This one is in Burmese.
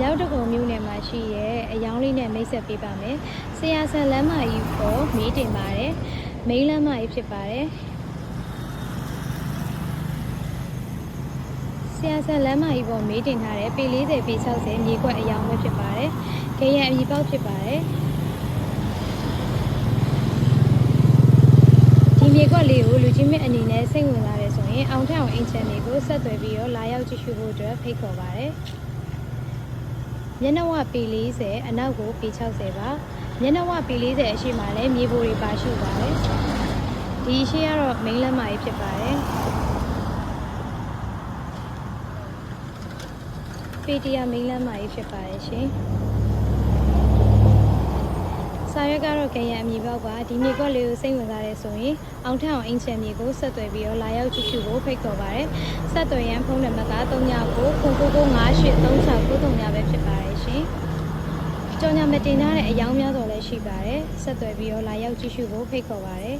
မြောက်တကုံမြို့နယ်မှာရှိရဲ့အယောင်လေးနဲ့မိတ်ဆက်ပေးပါမယ်ဆရာဆန်လမ်းမကြီးပေါ်မေးတင်ပါတယ်မိန်းလမ်းမကြီးဖြစ်ပါတယ်ဆရာဆန်လမ်းမကြီးပေါ်မေးတင်ထားတယ်ပေ40ပေ60မြေကွက်အယောင်ပဲဖြစ်ပါတယ်ခရံအမြီပေါက်ဖြစ်ပါတယ်ဒီမြေကွက်လေးကိုလူချင်းမြတ်အနေနဲ့စိတ်ဝင်စားတယ်ဆိုရင်အောင်ထအောင်အင်ချန်တွေကိုဆက်သွယ်ပြီးတော့လာရောက်ကြည့်ရှုဖို့အတွက်ဖိတ်ခေါ်ပါတယ်မျက်နှာဝပေ40အနောက်ကိုပေ60ပါမျက်နှာဝပေ40အရှိမှလည်းမြေပိုတွေပါရှိပါတယ်ဒီရှိကတော့မိန်းလမ်းမကြီးဖြစ်ပါတယ်ပေတရာမိန်းလမ်းမကြီးဖြစ်ပါတယ်ရှင်စာရွက်ကတော့ခရံအမြီပေါက်ပါဒီမြေကွက်လေးကိုစိတ်ဝင်စားတယ်ဆိုရင်အောင်ထအောင်အင်ချန်မြေကိုဆက်သွယ်ပြီးတော့လာရောက်ကြည့်ရှုဖို့ဖိတ်ခေါ်ပါတယ်ဆက်သွယ်ရန်ဖုန်းနံပါတ်က3999583693ပဲဖြစ်ပါတယ်ရှင်ကြော်ညာမတင်ထားတဲ့အယောင်များတော်လည်းရှိပါတယ်ဆက်သွယ်ပြီးတော့လာရောက်ကြည့်ရှုဖို့ဖိတ်ခေါ်ပါတယ်